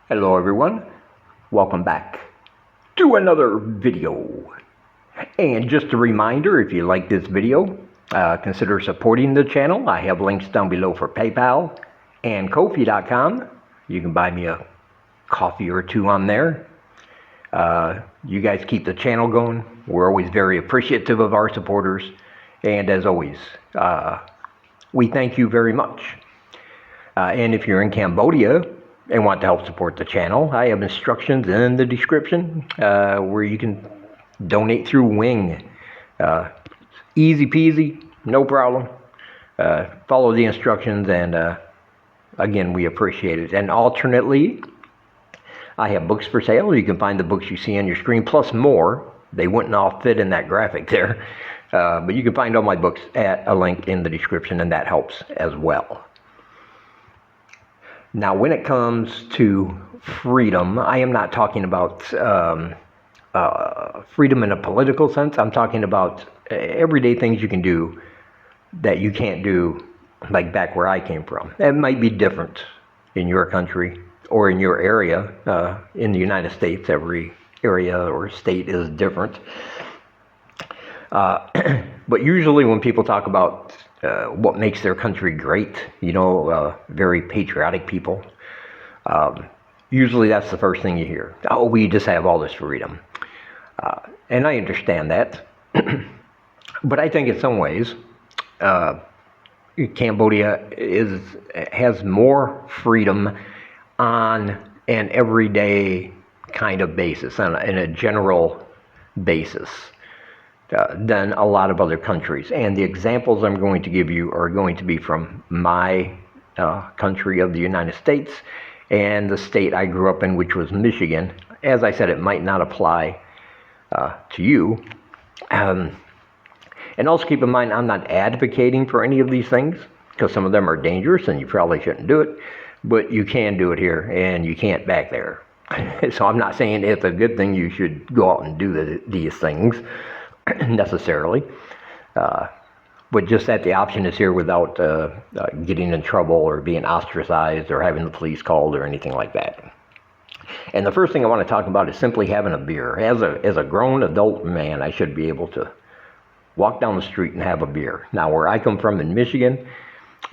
Hello everyone, welcome back to another video. And just a reminder, if you like this video, consider supporting the channel. I have links down below for PayPal and Ko-fi.com. You can buy me a coffee or two on there. You guys keep the channel going. We're always very appreciative of our supporters. And as always, we thank you very much. And if you're in Cambodia and want to help support the channel, I have instructions in the description where you can donate through Wing. Easy peasy, no problem. Follow the instructions, and again, we appreciate it. And alternately, I have books for sale. You can find the books you see on your screen, plus more. They wouldn't all fit in that graphic there. But you can find all my books at a link in the description, and that helps as well. Now, when it comes to freedom, I am not talking about freedom in a political sense. I'm talking about everyday things you can do that you can't do, like back where I came from. It might be different in your country or in your area. In the United States, every area or state is different. But usually when people talk about what makes their country great, very patriotic people, usually that's the first thing you hear. Oh, we just have all this freedom. And I understand that. But I think in some ways, Cambodia has more freedom on an everyday kind of basis, in a general basis, than a lot of other countries. And the examples I'm going to give you are going to be from my country of the United States and the state I grew up in, which was Michigan. As I said, it might not apply to you. And also keep in mind, I'm not advocating for any of these things, because some of them are dangerous and you probably shouldn't do it. But you can do it here, and you can't back there. So I'm not saying it's a good thing you should go out and do these things necessarily, but just that the option is here without getting in trouble or being ostracized or having the police called or anything like that. And the first thing I want to talk about is simply having a beer. As a grown adult man, I should be able to walk down the street and have a beer. Now, where I come from in Michigan,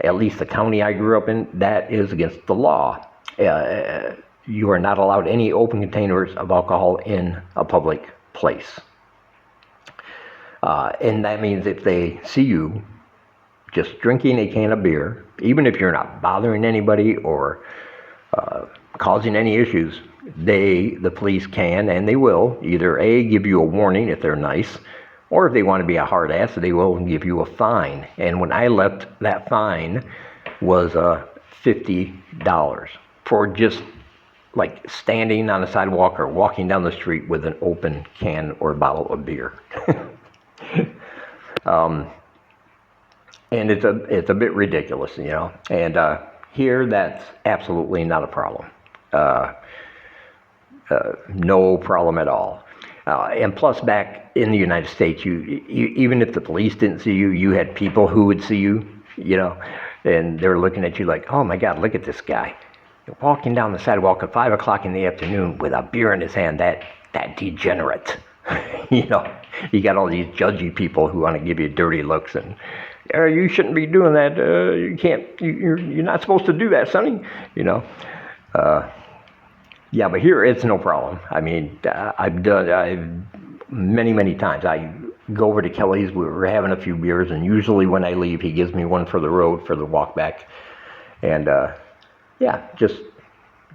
at least the county I grew up in, that is against the law. You are not allowed any open containers of alcohol in a public place. And that means if they see you just drinking a can of beer, even if you're not bothering anybody or causing any issues, the police can, and they will, either A, give you a warning if they're nice, or if they want to be a hard ass, they will give you a fine. And when I left, that fine was $50 for just like standing on the sidewalk or walking down the street with an open can or bottle of beer. And it's a bit ridiculous, and here that's absolutely not a problem. No problem at all. And plus, back in the United States, you even if the police didn't see you, you had people who would see you, and they're looking at you like, oh my God, look at this guy. You're walking down the sidewalk at 5 o'clock in the afternoon with a beer in his hand, that degenerate. You got all these judgy people who want to give you dirty looks, and you shouldn't be doing that. You can't. You're not supposed to do that, sonny. Yeah, but here it's no problem. I mean, I've many times. I go over to Kelly's. We're having a few beers, and usually when I leave, he gives me one for the road for the walk back, and just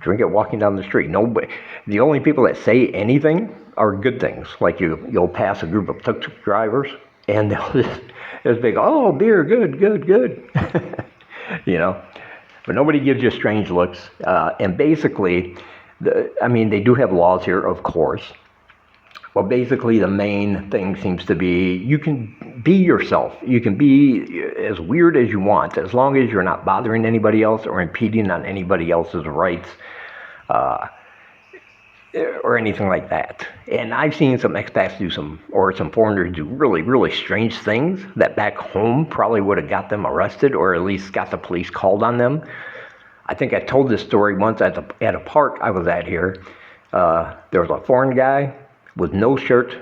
drink it walking down the street. Nobody. The only people that say anything are good things. Like you'll pass a group of tuk-tuk drivers, and they'll just be, oh, beer, good. But nobody gives you strange looks. And basically, they do have laws here, of course. Well, basically, the main thing seems to be you can be yourself. You can be as weird as you want, as long as you're not bothering anybody else or impeding on anybody else's rights or anything like that. And I've seen some expats do some foreigners do really, really strange things that back home probably would have got them arrested or at least got the police called on them. I think I told this story once at a park I was at here. There was a foreign guy with no shirt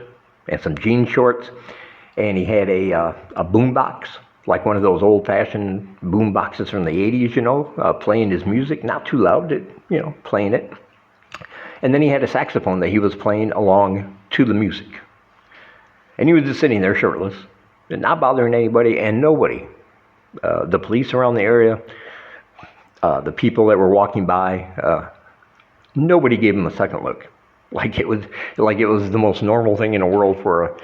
and some jean shorts, and he had a boom box, like one of those old-fashioned boom boxes from the 80s, playing his music, not too loud, playing it. And then he had a saxophone that he was playing along to the music. And he was just sitting there shirtless, and not bothering anybody and nobody. The police around the area, the people that were walking by, nobody gave him a second look. Like it was the most normal thing in the world for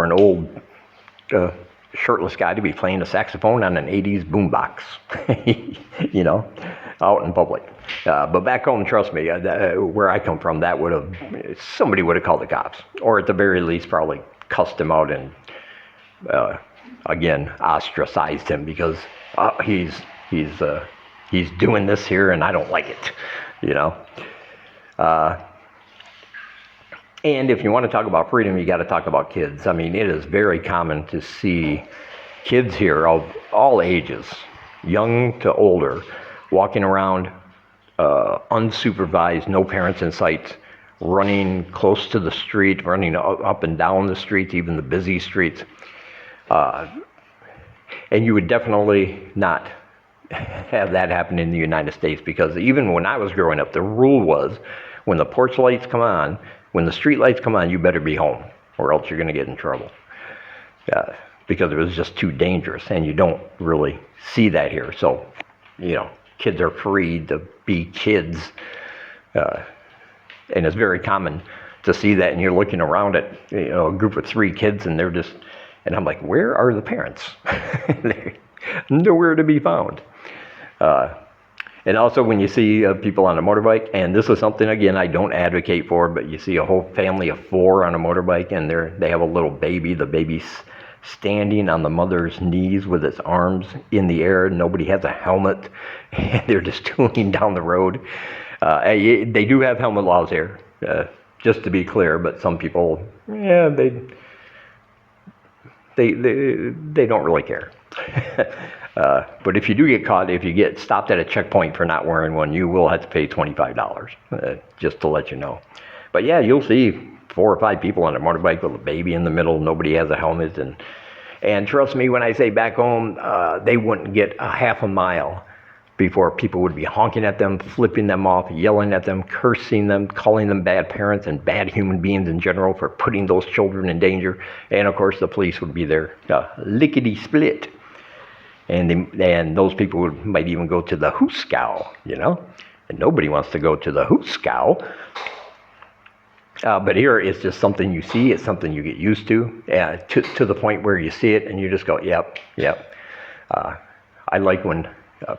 an old shirtless guy to be playing a saxophone on an 80s boombox, out in public. But back home, trust me, where I come from, somebody would have called the cops, or at the very least probably cussed him out and again ostracized him because he's doing this here and I don't like it, And if you want to talk about freedom, you got to talk about kids. I mean, it is very common to see kids here of all ages, young to older, walking around unsupervised, no parents in sight, running close to the street, running up and down the streets, even the busy streets. And you would definitely not have that happen in the United States, because even when I was growing up, the rule was when the porch lights come on, when the street lights come on, you better be home or else you're going to get in trouble. Because it was just too dangerous, and you don't really see that here. So, kids are free to be kids. And it's very common to see that, and you're looking around at a group of 3 kids, and and I'm like, where are the parents? They're nowhere to be found. And also when you see people on a motorbike, and this is something, again, I don't advocate for, but you see a whole family of 4 on a motorbike, and they have a little baby. The baby's standing on the mother's knees with its arms in the air. Nobody has a helmet, and they're just tooling down the road. They do have helmet laws here, just to be clear, but some people, they don't really care. But if you do get caught, if you get stopped at a checkpoint for not wearing one, you will have to pay $25, just to let you know. But yeah, you'll see 4 or 5 people on a motorbike with a baby in the middle. Nobody has a helmet. And trust me when I say back home, they wouldn't get a half a mile before people would be honking at them, flipping them off, yelling at them, cursing them, calling them bad parents and bad human beings in general for putting those children in danger. And of course, the police would be there, lickety-split. And those people might even go to the hooskow, and nobody wants to go to the hooskow. But here it's just something you see, it's something you get used to the point where you see it and you just go, yep. I like when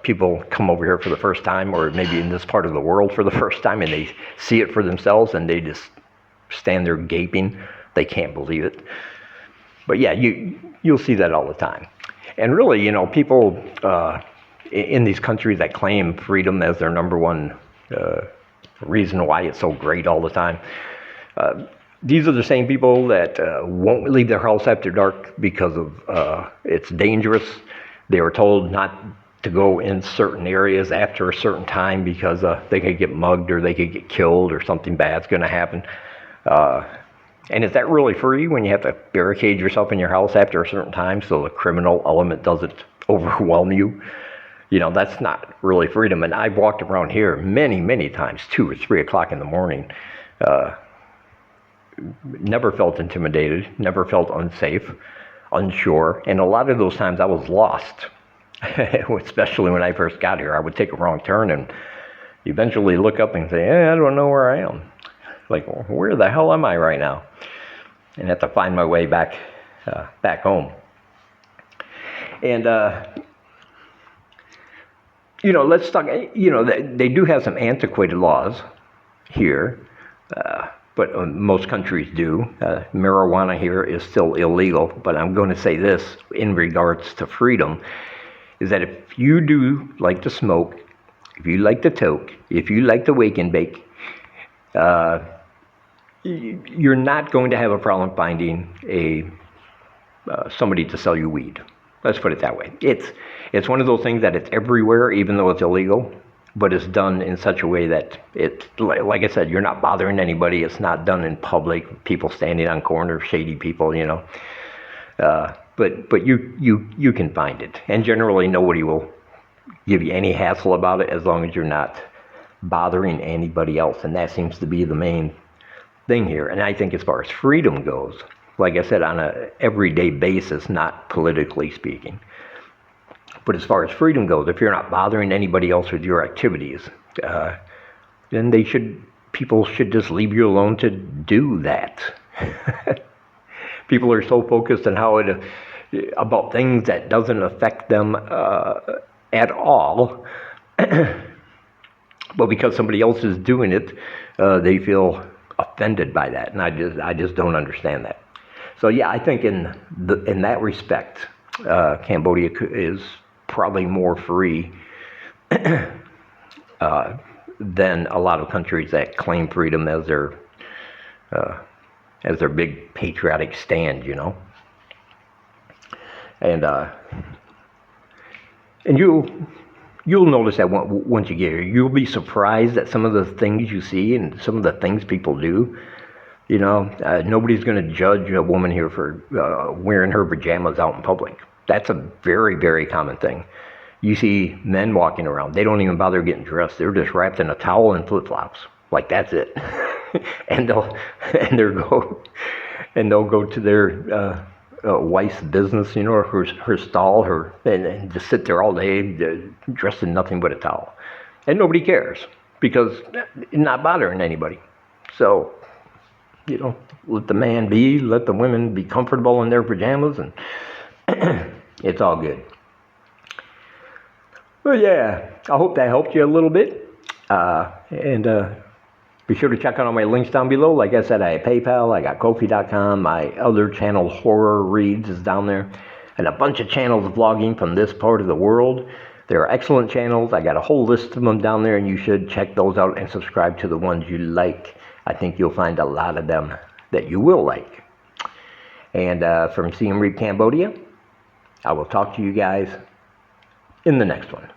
people come over here for the first time, or maybe in this part of the world for the first time, and they see it for themselves and they just stand there gaping. They can't believe it. But yeah, you'll see that all the time. And really, people in these countries that claim freedom as their number one reason why it's so great all the time, these are the same people that won't leave their house after dark because of it's dangerous. They were told not to go in certain areas after a certain time because they could get mugged or they could get killed or something bad's going to happen. And is that really free when you have to barricade yourself in your house after a certain time so the criminal element doesn't overwhelm you? That's not really freedom. And I've walked around here many, many times, 2 or 3 o'clock in the morning. Never felt intimidated, never felt unsafe, unsure. And a lot of those times I was lost, especially when I first got here. I would take a wrong turn and eventually look up and say, I don't know where I am. Like, where the hell am I right now? And have to find my way back home. And, let's talk, they do have some antiquated laws here, but most countries do. Marijuana here is still illegal, but I'm going to say this in regards to freedom, is that if you do like to smoke, if you like to toke, if you like to wake and bake, you're not going to have a problem finding somebody to sell you weed. Let's put it that way. It's one of those things that it's everywhere, even though it's illegal. but it's done in such a way that it, like I said, you're not bothering anybody. It's not done in public, people standing on corners, shady people, you know. But you can find it, and generally nobody will give you any hassle about it as long as you're not bothering anybody else, and that seems to be the main thing here. And I think as far as freedom goes, like I said, on a everyday basis, not politically speaking, but as far as freedom goes, if you're not bothering anybody else with your activities, then people should just leave you alone to do that. People are so focused on about things that doesn't affect them at all, but because somebody else is doing it, they feel offended by that, and I just don't understand that. So yeah, I think in that respect, Cambodia is probably more free than a lot of countries that claim freedom as their big patriotic stand, you know. And you'll notice that once you get here, you'll be surprised at some of the things you see and some of the things people do. You know, nobody's going to judge a woman here for wearing her pajamas out in public. That's a very, very common thing. You see men walking around, they don't even bother getting dressed. They're just wrapped in a towel and flip-flops. Like, that's it. and they'll go to their wife's business, you know, or her stall, and just sit there all day dressed in nothing but a towel. And nobody cares because it's not bothering anybody. So, you know, let the man be, let the women be comfortable in their pajamas, and it's all good. Well, yeah, I hope that helped you a little bit. And be sure to check out all my links down below. Like I said, I have PayPal, I got Ko-fi.com, my other channel, Horror Reads, is down there, and a bunch of channels vlogging from this part of the world. They're excellent channels. I got a whole list of them down there, and you should check those out and subscribe to the ones you like. I think you'll find a lot of them that you will like. And from Siem Reap, Cambodia, I will talk to you guys in the next one.